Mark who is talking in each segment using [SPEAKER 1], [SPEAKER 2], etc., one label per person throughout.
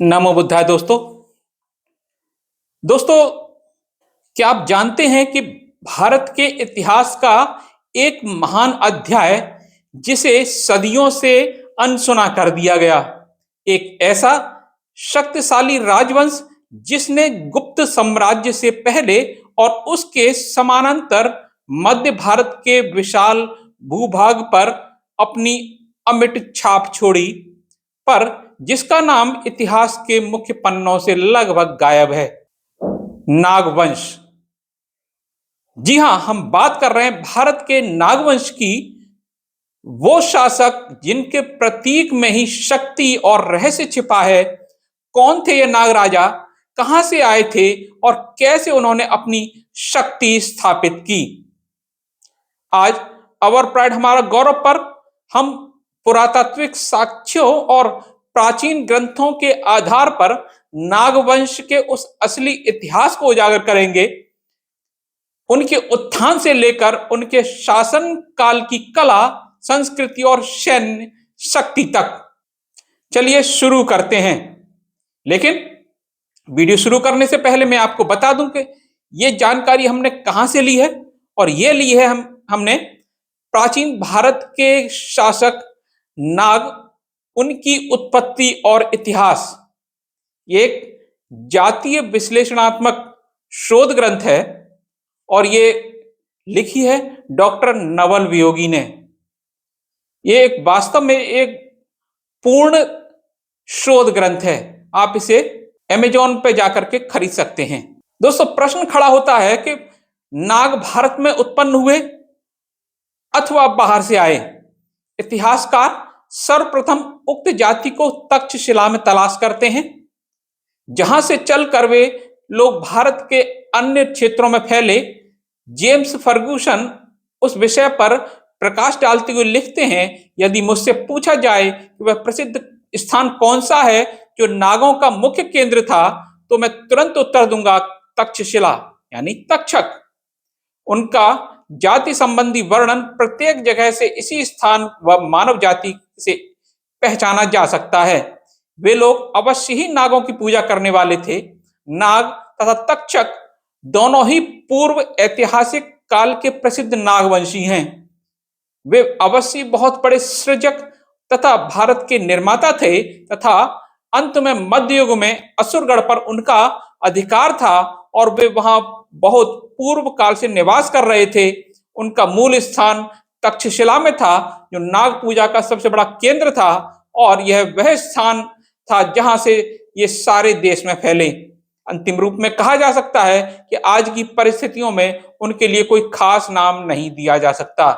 [SPEAKER 1] नमो बुद्धाय। दोस्तों दोस्तों क्या आप जानते हैं कि भारत के इतिहास का एक महान अध्याय जिसे सदियों से अनसुना कर दिया गया, एक ऐसा शक्तिशाली राजवंश जिसने गुप्त साम्राज्य से पहले और उसके समानांतर मध्य भारत के विशाल भूभाग पर अपनी अमिट छाप छोड़ी, पर जिसका नाम इतिहास के मुख्य पन्नों से लगभग गायब है। नागवंश। जी हां, हम बात कर रहे हैं भारत के नागवंश की। वो शासक जिनके प्रतीक में ही शक्ति और रहस्य छिपा है। कौन थे ये नाग राजा, कहां से आए थे और कैसे उन्होंने अपनी शक्ति स्थापित की। आज अवर प्राइड हमारा गौरव पर हम पुरातात्विक साक्ष्यों और प्राचीन ग्रंथों के आधार पर नागवंश के उस असली इतिहास को उजागर करेंगे, उनके उत्थान से लेकर उनके शासन काल की कला, संस्कृति और सैन्य शक्ति तक। चलिए शुरू करते हैं। लेकिन वीडियो शुरू करने से पहले मैं आपको बता दूं कि ये जानकारी हमने कहां से ली है, और ये ली है हमने प्राचीन भारत के शासक नाग, उनकी उत्पत्ति और इतिहास। ये एक जातीय विश्लेषणात्मक शोध ग्रंथ है और ये लिखी है डॉक्टर नवल वियोगी ने। ये एक वास्तव में एक पूर्ण शोध ग्रंथ है। आप इसे अमेज़न पे जाकर के खरीद सकते हैं। दोस्तों, प्रश्न खड़ा होता है कि नाग भारत में उत्पन्न हुए अथवा बाहर से आए। इतिहासकार सर्वप्रथम उक्त जाति को तक्षशिला में तलाश करते हैं, जहां से चलकर वे लोग भारत के अन्य क्षेत्रों में फैले। जेम्स फर्गुसन उस विषय पर प्रकाश डालते हुए लिखते हैं, यदि मुझसे पूछा जाए कि वह प्रसिद्ध स्थान कौन सा है जो नागों का मुख्य केंद्र था, तो मैं तुरंत उत्तर दूंगा तक्षशिला यानी तक्षक। उनका जाति संबंधी वर्णन प्रत्येक जगह से इसी स्थान व मानव जाति से पहचाना जा सकता है। वे लोग अवश्य ही नागों की पूजा करने वाले थे। नाग तथा तक्षक दोनों ही पूर्व ऐतिहासिक काल के प्रसिद्ध नागवंशी हैं। वे अवश्य बहुत बड़े सृजक तथा भारत के निर्माता थे, तथा अंत में मध्य युग में असुरगढ़ पर उनका अधिकार था और वे वहां बहुत पूर्व काल से निवास कर रहे थे। उनका मूल स्थान तक्षशिला में था, जो नाग पूजा का सबसे बड़ा केंद्र था, और यह वह स्थान था जहां से ये सारे देश में फैले। अंतिम रूप में कहा जा सकता है कि आज की परिस्थितियों में उनके लिए कोई खास नाम नहीं दिया जा सकता।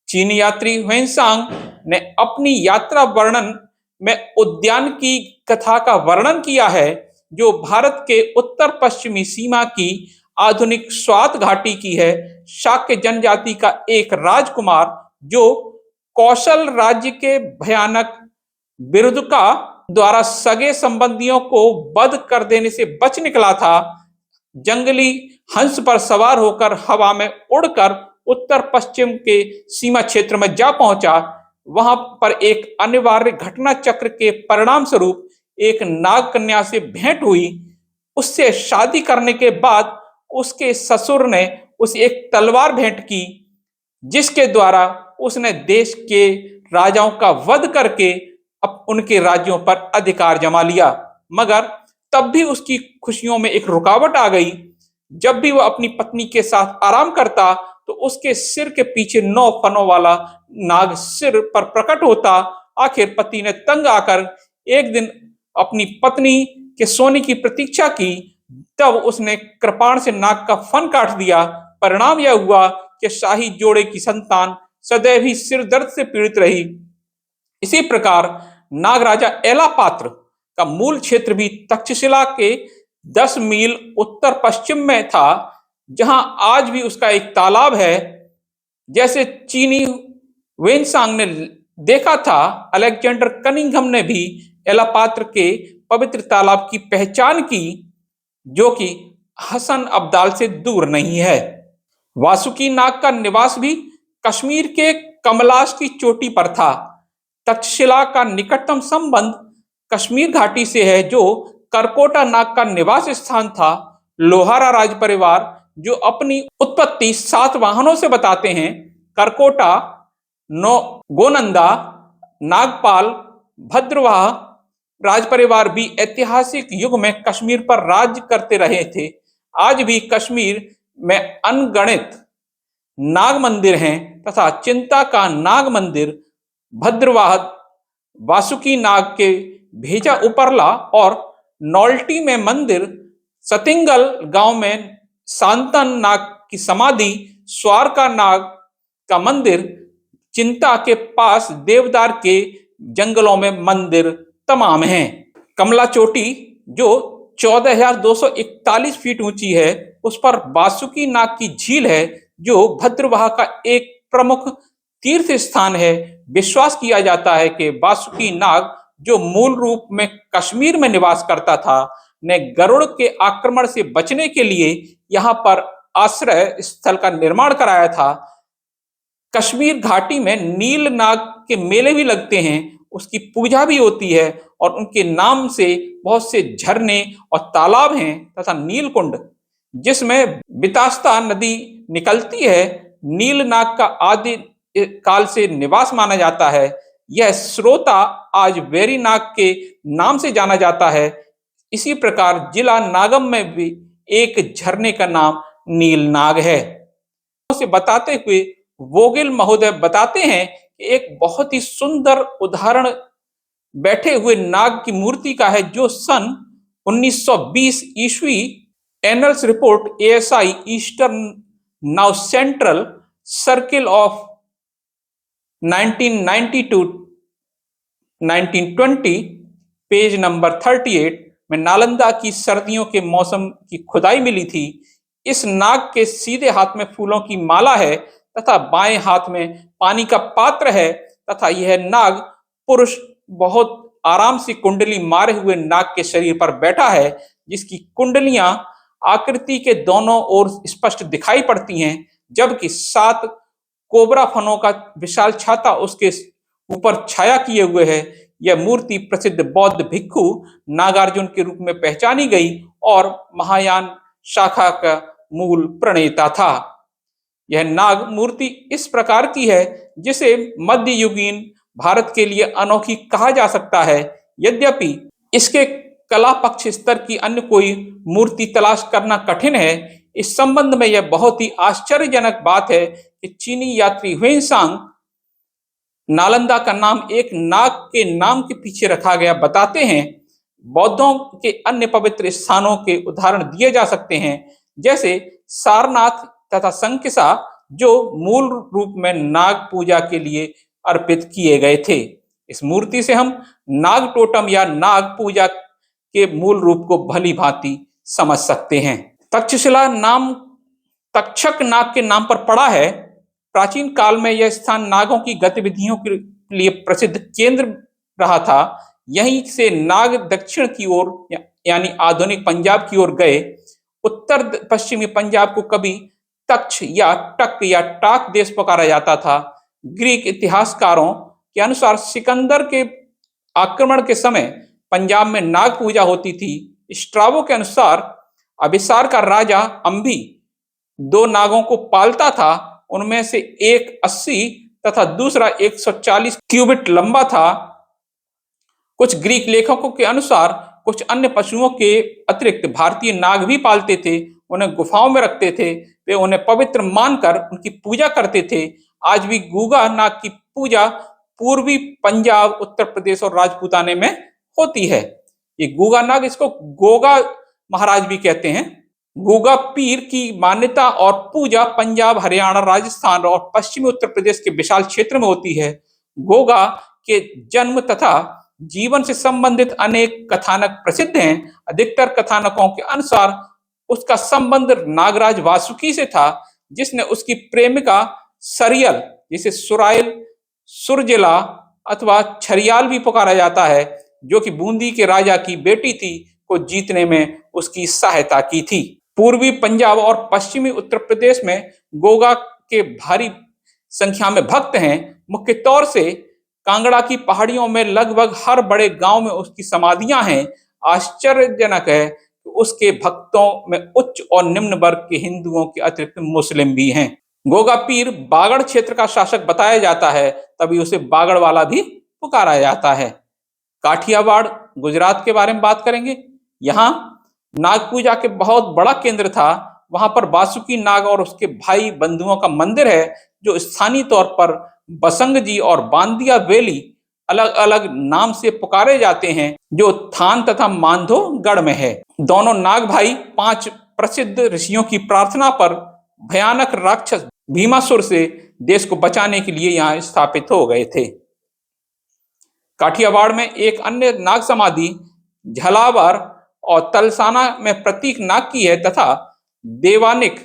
[SPEAKER 1] चीनी यात्री ह्वेनसांग ने अपनी यात्रा वर्णन में उद्यान की कथा का वर्णन किया है, जो भारत के उत्तर पश्चिमी सीमा की आधुनिक स्वात घाटी की है। शाक्य जनजाति का एक राजकुमार जो कौशल राज्य के भयानक बिरुदका द्वारा सगे संबंधियों को वध कर देने से बच निकला था, जंगली हंस पर सवार होकर हवा में उड़कर उत्तर पश्चिम के सीमा क्षेत्र में जा पहुंचा। वहां पर एक अनिवार्य घटना चक्र के परिणाम स्वरूप एक नाग कन्या से भेंट हुई। उससे शादी करने के बाद उसके ससुर ने उसे एक तलवार भेंट की, जिसके द्वारा उसने देश के राजाओं का वध करके अब उनके राज्यों पर अधिकार जमा लिया। मगर तब भी उसकी खुशियों में एक रुकावट आ गई। जब भी वह अपनी पत्नी के साथ आराम करता तो उसके सिर के पीछे 9 फनों वाला नाग सिर पर प्रकट होता। आखिर पति ने तंग आकर एक दिन अपनी पत्नी के सोने की प्रतीक्षा की। तब उसने कृपाण से नाग का फन काट दिया। परिणाम यह हुआ कि शाही जोड़े की संतान सदैव ही सिर दर्द से पीड़ित रही। इसी प्रकार नाग राजा एलापात्र का मूल क्षेत्र भी तक्षशिला के 10 मील उत्तर पश्चिम में था, जहां आज भी उसका एक तालाब है। जैसे चीनी वेनसांग ने देखा था, अलेक्जेंडर कनिंघम ने भी एलापात्र के पवित्र तालाब की पहचान की, जो कि हसन अब्दाल से दूर नहीं है। वासुकी नाग का निवास भी कश्मीर के कमलाश की चोटी पर था। तक्षशिला का निकटतम संबंध कश्मीर घाटी से है, जो करकोटा नाग का निवास स्थान था। लोहारा राज परिवार जो अपनी उत्पत्ति 7 वाहनों से बताते हैं। करकोटा, नो गोनंदा, नागपाल, भद्रवाह राज परिवार भी ऐतिहासिक युग में कश्मीर पर राज्य करते रहे थे। आज भी कश्मीर में अनगणित नाग मंदिर हैं तथा चिंता का नाग मंदिर, भद्रवाह वासुकी नाग के भेजा उपरला और नौल्टी में मंदिर, सतिंगल गांव में सांतन नाग की समाधि, स्वारका नाग का मंदिर, चिंता के पास देवदार के जंगलों में मंदिर तमाम हैं। कमला चोटी जो 14,241 फीट ऊंची है, उस पर वासुकी नाग की झील है, जो भद्रवाह का एक प्रमुख तीर्थ स्थान है। विश्वास किया जाता है कि वासुकी नाग, जो मूल रूप में कश्मीर में निवास करता था, ने गरुड़ के आक्रमण से बचने के लिए यहाँ पर आश्रय स्थल का निर्माण कराया था। कश्मीर घाटी में नील नाग के मेले भी लगते हैं, उसकी पूजा भी होती है और उनके नाम से बहुत से झरने और तालाब हैं तथा नीलकुंड, जिसमें बितास्ता नदी निकलती है, नील नाग का आदि काल से निवास माना जाता है। यह स्रोता आज वेरीनाग के नाम से जाना जाता है। इसी प्रकार जिला नागम में भी एक झरने का नाम नीलनाग है। उसे बताते हुए वोगिल महोदय बताते हैं कि एक बहुत ही सुंदर उदाहरण बैठे हुए नाग की मूर्ति का है, जो सन 1920 ईस्वी annals report ASI eastern now central circle of 1990 to 1920 page number 38 में नालंदा की सर्दियों के मौसम की खुदाई मिली थी। इस नाग के सीधे हाथ में फूलों की माला है तथा बाएं हाथ में पानी का पात्र है तथा यह नाग पुरुष बहुत आराम से कुंडली मारे हुए नाग के शरीर पर बैठा है, जिसकी कुंडलियां आकृति के दोनों ओर स्पष्ट दिखाई पड़ती हैं, जबकि 7 कोबरा फनों का विशाल छाता उसके ऊपर छाया किए हुए है। यह मूर्ति प्रसिद्ध बौद्ध भिक्षु नागार्जुन के रूप में पहचानी गई और महायान शाखा का मूल प्रणेता था। यह नाग मूर्ति इस प्रकार की है जिसे मध्ययुगीन भारत के लिए अनोखी कहा जा सकता है। यद्यपि इसके कला पक्ष स्तर की अन्य कोई मूर्ति तलाश करना कठिन है। इस संबंध में यह बहुत ही आश्चर्यजनक बात है कि चीनी यात्री ह्वेनसांग नालंदा का नाम एक नाग के नाम के पीछे रखा गया बताते हैं। बौद्धों के अन्य पवित्र स्थानों के उदाहरण दिए जा सकते हैं, जैसे सारनाथ तथा संकिसा, जो मूल रूप में नाग पूजा के लिए अर्पित किए गए थे। इस मूर्ति से हम नाग टोटम या नाग पूजा के मूल रूप को भली भांति समझ सकते हैं। तक्षशिला नाम तक्षक नाग के नाम पर पड़ा है। प्राचीन काल में यह स्थान नागों की गतिविधियों के लिए प्रसिद्ध केंद्र रहा था। यहीं से नाग दक्षिण की ओर यानी आधुनिक पंजाब की ओर गए। उत्तर पश्चिमी पंजाब को कभी तक्ष या टक या टाक देश पुकारा जाता था। ग्रीक इतिहासकारों के अनुसार सिकंदर के आक्रमण के समय पंजाब में नाग पूजा होती थी। स्ट्राबो के अनुसार अभिसार का राजा अंबी 2 नागों को पालता था। उनमें से एक 80 तथा दूसरा 140 क्यूबिट लंबा था। कुछ ग्रीक लेखकों के अनुसार कुछ अन्य पशुओं के अतिरिक्त भारतीय नाग भी पालते थे। उन्हें गुफाओं में रखते थे। वे उन्हें पवित्र मानकर उनकी पूजा करते थे। आज भी गूगा नाग की पूजा पूर्वी पंजाब, उत्तर प्रदेश और राजपूताने में होती है। ये गूगा नाग, इसको गोगा महाराज भी कहते हैं। गोगा पीर की मान्यता और पूजा पंजाब, हरियाणा, राजस्थान और पश्चिमी उत्तर प्रदेश के विशाल क्षेत्र में होती है। गोगा के जन्म तथा जीवन से संबंधित अनेक कथानक प्रसिद्ध हैं। अधिकतर कथानकों के अनुसार उसका संबंध नागराज वासुकी से था, जिसने उसकी प्रेमिका सरियल, जिसे सुराइल, सुरजिला अथवा छरियाल भी पुकारा जाता है, जो कि बूंदी के राजा की बेटी थी, को जीतने में उसकी सहायता की थी। पूर्वी पंजाब और पश्चिमी उत्तर प्रदेश में गोगा के भारी संख्या में भक्त हैं। मुख्य तौर से कांगड़ा की पहाड़ियों में लगभग हर बड़े गांव में उसकी समाधियां हैं। आश्चर्यजनक है कि उसके भक्तों में उच्च और निम्न वर्ग के हिंदुओं के अतिरिक्त मुस्लिम भी हैं। गोगा पीर बागड़ क्षेत्र का शासक बताया जाता है, तभी उसे बागड़ वाला भी पुकारा जाता है। काठियावाड़ गुजरात के बारे में बात करेंगे। यहाँ नाग पूजा के बहुत बड़ा केंद्र था। वहां पर बासुकी नाग और उसके भाई बंधुओं का मंदिर है, जो स्थानीय तौर पर बसंग जी और बांदिया वैली अलग अलग नाम से पुकारे जाते हैं, जो थान तथा मांधो गढ़ में है। दोनों नाग भाई 5 प्रसिद्ध ऋषियों की प्रार्थना पर भयानक राक्षस भीमासुर से देश को बचाने के लिए यहाँ स्थापित हो गए थे। काठियावाड़ में एक अन्य नाग समाधि झलावर और तलसाना में प्रतीक नाग की है, तथा देवानिक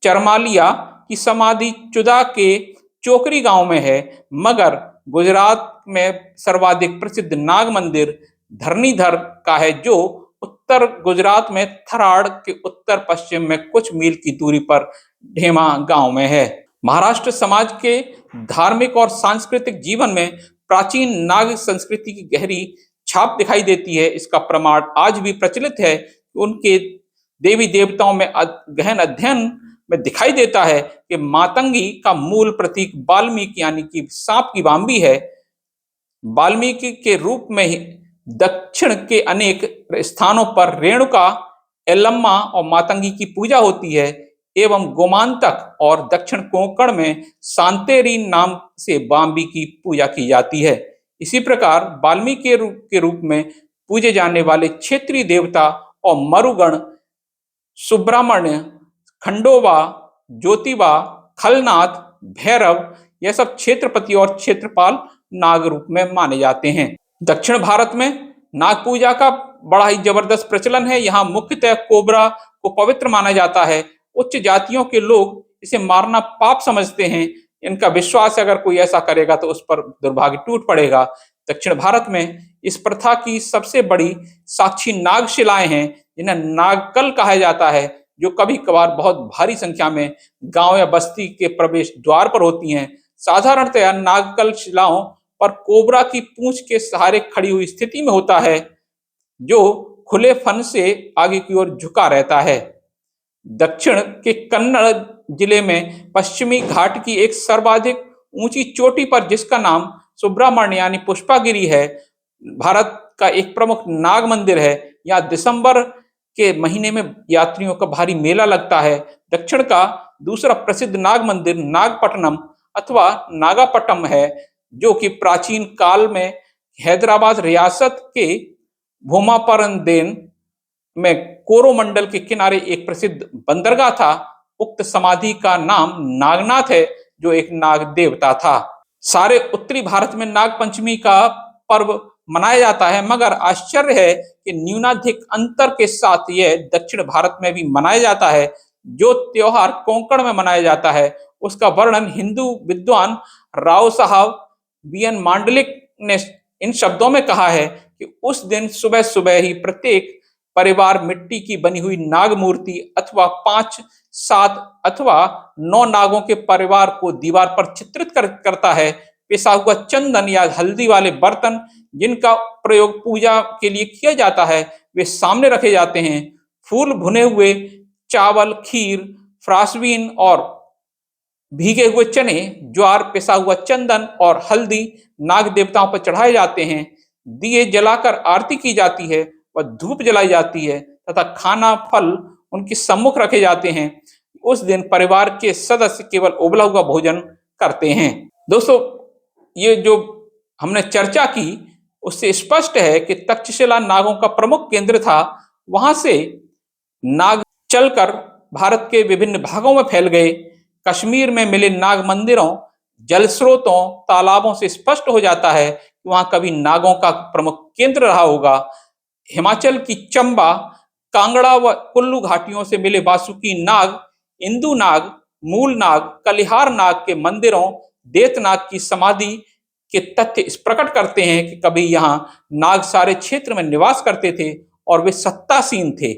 [SPEAKER 1] चरमालिया की समाधि चुदा के चोकरी गांव में है। मगर गुजरात में सर्वाधिक प्रसिद्ध नाग मंदिर धरणीधर का है, जो उत्तर गुजरात में थराड़ के उत्तर पश्चिम में कुछ मील की दूरी पर ढेमा गांव में है। महाराष्ट्र समाज के धार्मिक और सांस्कृतिक जीवन में प्राचीन नाग संस्कृति की गहरी छाप दिखाई देती है। इसका प्रमाण आज भी प्रचलित है। उनके देवी देवताओं में गहन अध्ययन में दिखाई देता है कि मातंगी का मूल प्रतीक वाल्मीकि यानी कि सांप की बांबी है। वाल्मीकि के रूप में ही दक्षिण के अनेक स्थानों पर रेणुका, एलम्मा और मातंगी की पूजा होती है, एवं गोमांतक और दक्षिण कोंकण में सांतेरी नाम से बांबी की पूजा की जाती है। इसी प्रकार वाल्मीकि के रूप में पूजे जाने वाले क्षेत्रीय देवता और मरुगण सुब्रमण्य, खंडोबा, ज्योतिबा, खलनाथ, भैरव, यह सब क्षेत्रपति और क्षेत्रपाल नाग रूप में माने जाते हैं। दक्षिण भारत में नाग पूजा का बड़ा ही जबरदस्त प्रचलन है। यहाँ मुख्यतः कोबरा को पवित्र माना जाता है। उच्च जातियों के लोग इसे मारना पाप समझते हैं। इनका विश्वास है अगर कोई ऐसा करेगा तो उस पर दुर्भाग्य टूट पड़ेगा। दक्षिण भारत में इस प्रथा की सबसे बड़ी साक्षी नाग शिलाएं हैं, जिन्हें नागकल कहा जाता है, जो कभी कभार बहुत भारी संख्या में गांव या बस्ती के प्रवेश द्वार पर होती हैं। साधारणतया नागकल शिलाओं पर कोबरा की पूंछ के सहारे खड़ी हुई स्थिति में होता है, जो खुले फन से आगे की ओर झुका रहता है। दक्षिण के कन्नड़ जिले में पश्चिमी घाट की एक सर्वाधिक ऊंची चोटी पर, जिसका नाम सुब्रमण्य यानी पुष्पागिरी है, भारत का एक प्रमुख नाग मंदिर है। यहाँ दिसंबर के महीने में यात्रियों का भारी मेला लगता है। दक्षिण का दूसरा प्रसिद्ध नाग मंदिर नागपट्टनम अथवा नागापट्टम है, जो कि प्राचीन काल में हैदराबाद रियासत के भूमापरंदेन में कोरोमंडल के किनारे एक प्रसिद्ध बंदरगाह था। उक्त समाधि का नाम नागनाथ है, जो एक नाग देवता था। सारे उत्तरी भारत में नाग पंचमी का पर्व मनाया जाता है, मगर आश्चर्य है कि न्यूनाधिक अंतर के साथ यह दक्षिण भारत में भी मनाया जाता है। जो त्योहार कोंकण में मनाया जाता है, उसका वर्णन हिंदू विद्वान राव साहब बीएन मांडलिक ने इन शब्दों में कहा है कि उस दिन सुबह सुबह ही प्रत्येक परिवार मिट्टी की बनी हुई नाग मूर्ति अथवा 5, 7 अथवा 9 नागों के परिवार को दीवार पर चित्रित करता है। पिसा हुआ चंदन या हल्दी वाले बर्तन, जिनका प्रयोग पूजा के लिए किया जाता है, वे सामने रखे जाते हैं। फूल भुने हुए चावल, खीर, फ्रासबीन और भीगे हुए चने, ज्वार, पिसा हुआ चंदन और हल्दी नाग देवताओं पर चढ़ाए जाते हैं। दिए जलाकर आरती की जाती है व धूप जलाई जाती है तथा खाना फल उनके सम्मुख रखे जाते हैं। उस दिन परिवार के सदस्य केवल उबला हुआ भोजन करते हैं। दोस्तों, ये जो हमने चर्चा की उससे स्पष्ट है कि तक्षशिला नागों का प्रमुख केंद्र था। वहां से नाग चलकर भारत के विभिन्न भागों में फैल गए। कश्मीर में मिले नाग मंदिरों, जल स्रोतों, तालाबों से स्पष्ट हो जाता है कि वहां कभी नागों का प्रमुख केंद्र रहा होगा। हिमाचल की चंबा, कांगड़ा व कुल्लू घाटियों से मिले वासुकी नाग, इंदु नाग, मूल नाग, कलिहार नाग के मंदिरों, देतनाग की समाधि के तथ्य इस प्रकट करते हैं कि कभी यहाँ नाग सारे क्षेत्र में निवास करते थे और वे सत्तासीन थे।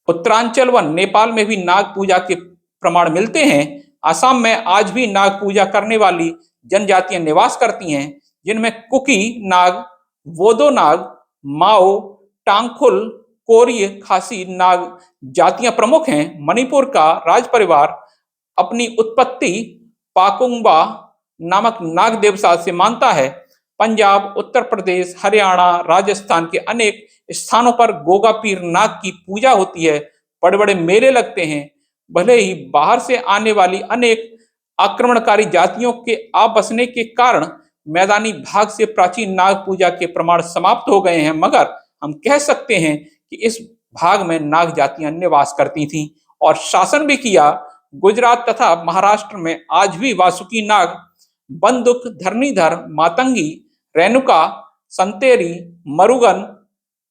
[SPEAKER 1] उत्तरांचल व नेपाल में भी नाग पूजा के प्रमाण मिलते हैं। असम में आज भी नाग पूजा करने वाली जनजातियां निवास करती हैं, जिनमें कुकी नाग, वोदो नाग, माओ, टांगखुल, कोरिय, खासी नाग जातियां प्रमुख हैं। मणिपुर का राज परिवार अपनी उत्पत्ति पाकुंगबा नामक नाग देवता से मानता है। पंजाब, उत्तर प्रदेश, हरियाणा, राजस्थान के अनेक स्थानों पर गोगा पीर नाग की पूजा होती है। बड़े बड़े मेले लगते हैं। भले ही बाहर से आने वाली अनेक आक्रमणकारी जातियों के आ बसने के कारण मैदानी भाग से प्राचीन नाग पूजा के प्रमाण समाप्त हो गए हैं, मगर हम कह सकते हैं कि इस भाग में नाग जातियां निवास करती थीं और शासन भी किया। गुजरात तथा महाराष्ट्र में आज भी वासुकी नाग, बंदुक, धरणीधर, मातंगी, रेणुका, संतेरी, मरुगन,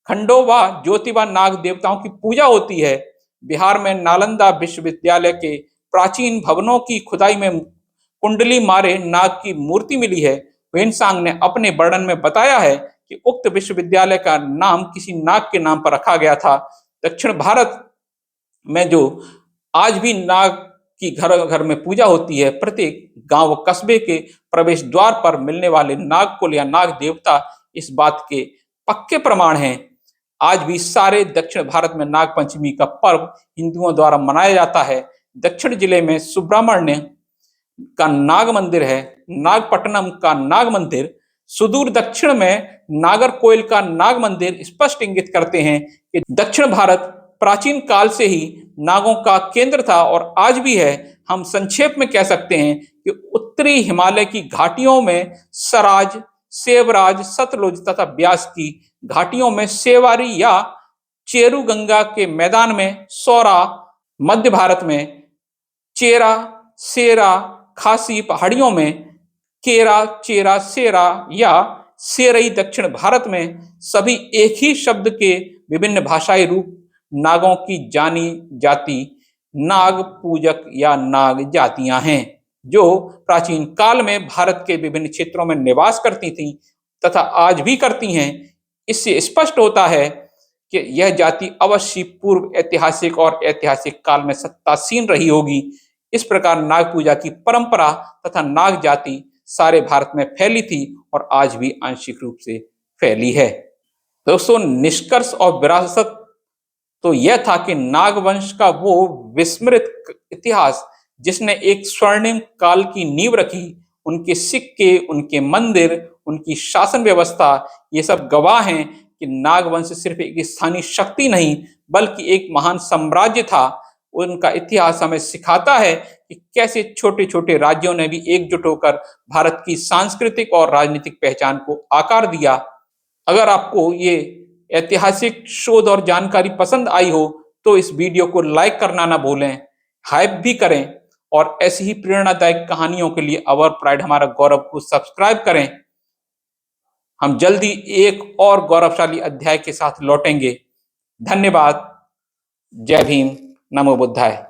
[SPEAKER 1] खंडोबा, ज्योतिबा नाग देवताओं की पूजा होती है। बिहार में नालंदा विश्वविद्यालय के प्राचीन भवनों की खुदाई में कुंडली मारे नाग की मूर्ति मिली है। वेनसांग ने अपने वर्णन में बताया है कि उक्त विश्वविद्यालय का नाम किसी नाग के नाम पर रखा गया था। दक्षिण भारत में जो आज भी नाग की घर घर में पूजा होती है, प्रत्येक गांव कस्बे के प्रवेश द्वार पर मिलने वाले नागकुल या नाग देवता इस बात के पक्के प्रमाण हैं। आज भी सारे दक्षिण भारत में नाग पंचमी का पर्व हिंदुओं द्वारा मनाया जाता है। दक्षिण जिले में सुब्रमण्य का नाग मंदिर है, नागपट्टनम का नाग मंदिर, सुदूर दक्षिण में नागरकोइल का नाग मंदिर स्पष्ट इंगित करते हैं कि दक्षिण भारत प्राचीन काल से ही नागों का केंद्र था और आज भी है। हम संक्षेप में कह सकते हैं कि उत्तरी हिमालय की घाटियों में सराज, सेवराज, सतलुज तथा ब्यास की घाटियों में सेवारी या चेरू, गंगा के मैदान में सौरा, मध्य भारत में चेरा, सेरा, खासी पहाड़ियों में केरा, चेरा, सेरा या सेरई, दक्षिण भारत में सभी एक ही शब्द के विभिन्न भाषाई रूप नागों की जानी जाती नाग पूजक या नाग जातियां हैं, जो प्राचीन काल में भारत के विभिन्न क्षेत्रों में निवास करती थीं तथा आज भी करती हैं। इससे स्पष्ट होता है कि यह जाति अवश्य पूर्व ऐतिहासिक और ऐतिहासिक काल में सत्तासीन रही होगी। इस प्रकार नाग पूजा की परंपरा तथा नाग जाति सारे भारत में फैली थी और आज भी आंशिक रूप से फैली है। दोस्तों, निष्कर्ष और विरासत तो यह था कि नागवंश का वो विस्मृत इतिहास जिसने एक स्वर्णिम काल की नींव रखी, उनके सिक्के, उनके मंदिर, उनकी शासन व्यवस्था, ये सब गवाह हैं कि नागवंश सिर्फ एक स्थानीय शक्ति नहीं बल्कि एक महान साम्राज्य था। उनका इतिहास हमें सिखाता है कि कैसे छोटे छोटे राज्यों ने भी एकजुट होकर भारत की सांस्कृतिक और राजनीतिक पहचान को आकार दिया। अगर आपको ये ऐतिहासिक शोध और जानकारी पसंद आई हो तो इस वीडियो को लाइक करना ना भूलें, हाइप भी करें और ऐसी ही प्रेरणादायक कहानियों के लिए अवर प्राइड हमारा गौरव को सब्सक्राइब करें। हम जल्दी एक और गौरवशाली अध्याय के साथ लौटेंगे। धन्यवाद। जय भीम। नमो बुद्धाय।